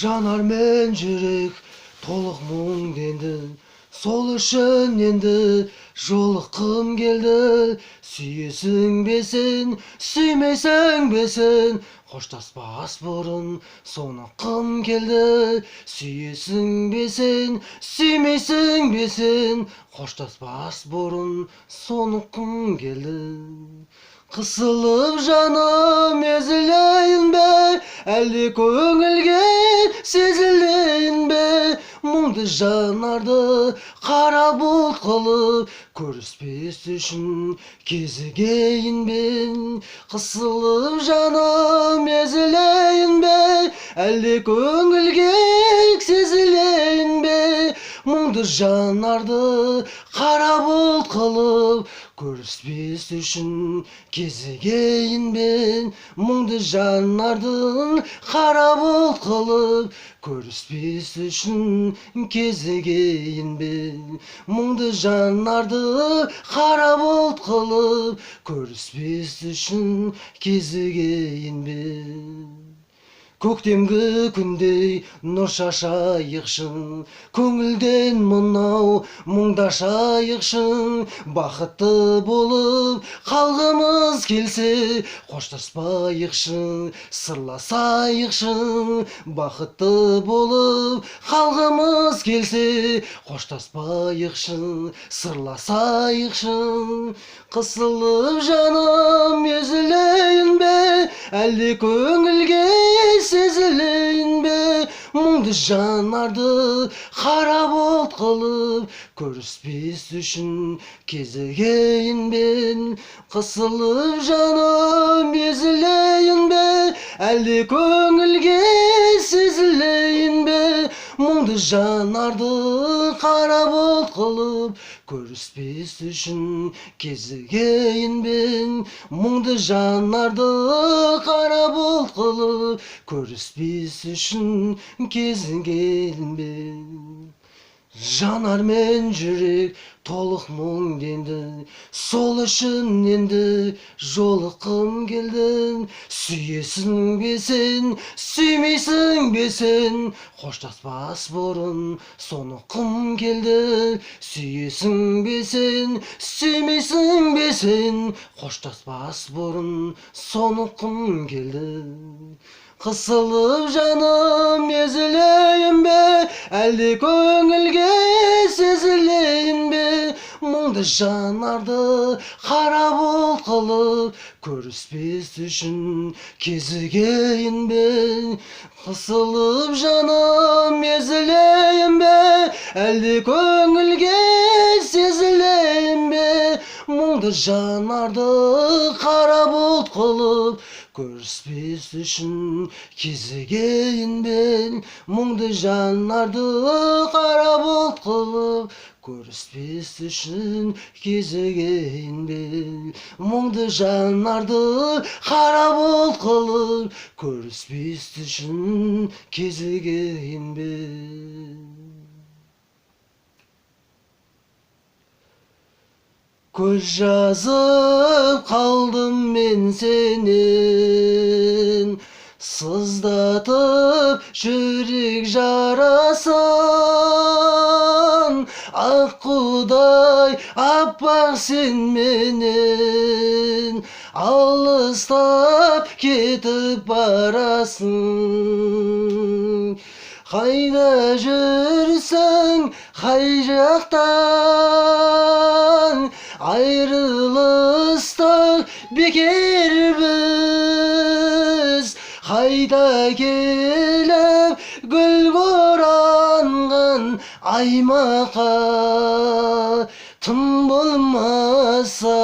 Жанар мен жүрек толық мұң денді, сол үшін енді жолыққым келді. Сүйесің бесін, сүймейсің бесін, қоштаспас бұрын соңыққым келді. Сүйесің бесін, сүймейсің бесін, қоштаспас бұрын соңыққым келді. Қысылып жаным езілейін бе, әлде көңілге сезілейін бе? Мұңды жанарды қара бұлт қылып, көріспес үшін кезігейін бе? Қысылып жаным езілейін бе, әлде көңілге сезілейін бе? Мұңды жанарды қара бұлт қылып, көріспес үшін кезігейін бе? Мұңды жанардың қара бұлт қылып, көріспес үшін кезігейін бе? Мұңды жанарды қара бұлт қылып, көріспес үшін кезігейін бе? Көктемгі күндей нұр шашайықшың, көңілден мынау мұңдашайықшың. Бақытты болып қалғымыз келсе, қоштаспайықшың, сырласайықшың. Бақытты болып қалғымыз келсе, қоштаспайықшың, сырласайықшың. Қысылып жаным езілейін бе, әлде көңілге сезілейін бе? Мұңды жанарды қара бұлт қылып, көріспес үшін кезігейін бе? Қысылып жаным езілейін бе, әлде көңілге сезілейін бе? Мұңды жанарды қара бұлт қылып, көріспес үшін кезігейін бе? Мұңды жанарды қара бұлт қылып, көріспес үшін кезігейін бе? Жанар мен жүрек толық мұң денді, сол үшін енді жолыққым келді. Сүйесің бесін, сүймейсің бесін, қоштаспас бұрын соңыққым келді. Сүйесің бесін, сүймейсің бесін, қоштаспас бұрын соңыққым келді. Қысылып жаным езілейін бе, әлде көңілге сезілейін бе? Мұңды жанарды қара бұлт қылып, көріспес үшін кезігейін бе? Қысылып жаным езілейін бе, әлде көңілге сезілейін бе? Мұңды жанарды қара бұлт қылып, көріспес үшін кезігейін бе? Мұңды жанарды қара бұлт қылып, көріспес үшін кезігейін бе? Мұңды жанарды қара бұлт қылып, көріспес үшін кезігейін бе? Көз жазып қалдым мен сенен, сыздатып жүрек жарасын. Аққудай аппақ сен менен, алыстап кетіп барасың. Қайда жүрсің, қай жақтан? Айрылыстық бекер біз, қайта келіп гүл оранған аймаққа. Тым болмаса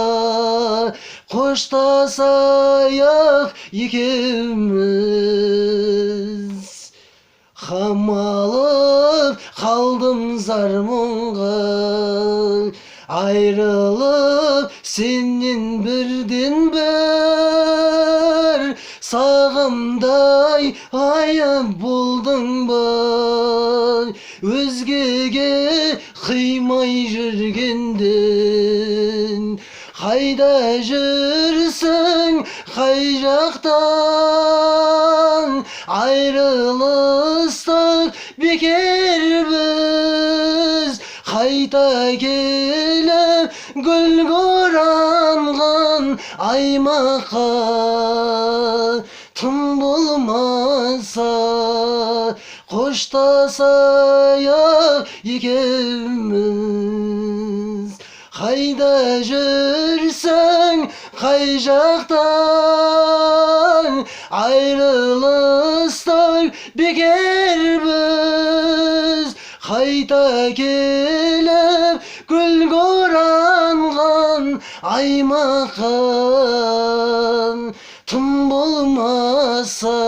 қоштасайық екеуміз. Қамалып қалдым зар мұңға, айрылып сенен бірден бір. Сағымдай айып болдың ба, өзгеге қимай жүргенден? Қайда жүрсің, қай жақтан айрылыстық бекер біз қайта келіп гүлге оранған аймаққа тым болмаса қоштасайық екеуміз қайда жүрсің қай жақтан айрылыстық бекер біз қайта келіп гүлге оранған аймаққа тым болмаса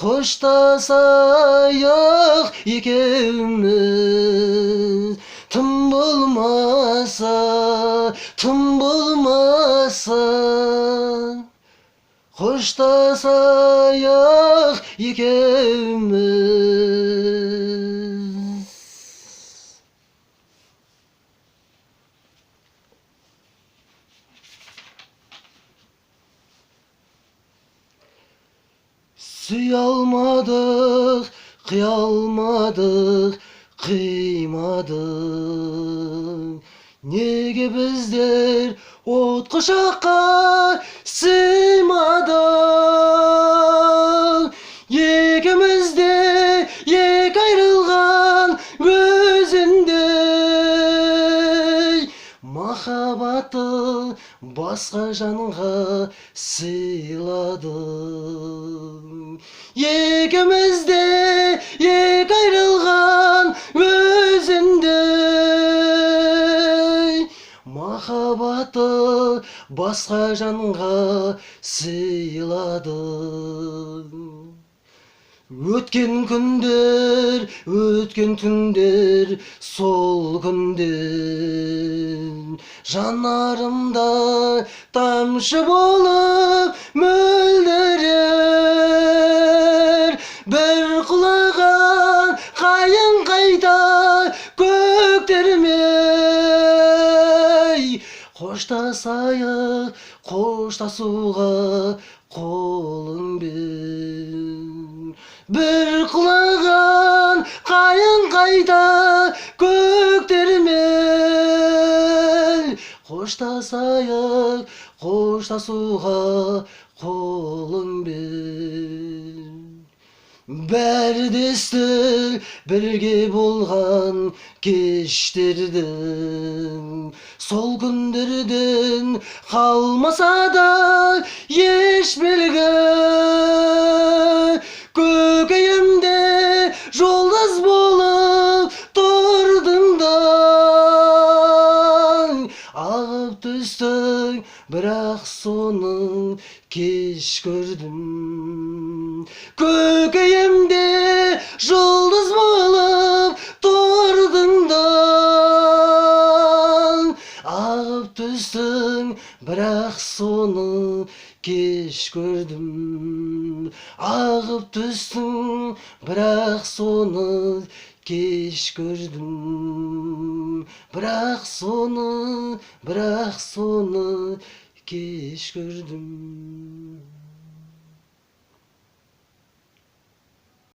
қоштасайық екеуміз тым болмаса қоштасайық екеуміз. Сүйе алмадық, қия алмадық, қимадық. Неге біздер от құшаққа сыймадық? Екеуміз де екі айрылған өзіндей махаббатты басқа жанға сыйладық. Екеуміз де екі айрылған өзіндей махаббатты басқа жанға сыйладық. Өткен күндер, өткен түндер, сол күндер жанарымда тамшы болып мөлдірер. Бір құлаған қайың қайта көктермей қоштасайық, қоштасуға қолың бер. Bir құлаған қайың қайта көктермей қоштасайық, қоштасуға қолың бер. Бәрі де естіл бірге болған кештердің, сол күндерден қалмаса да еш белгі. Көкейімде жұлдыз болып тұрдың да ағып түстің, бірақ соны кеш көрдім. Көкейімде жұлдыз болып тұрдың да ағып түстің, бірақ соны кеш көрдім. Ағып түстің, бірақ соны кеш көрдім. Бірақ соны кеш көрдім.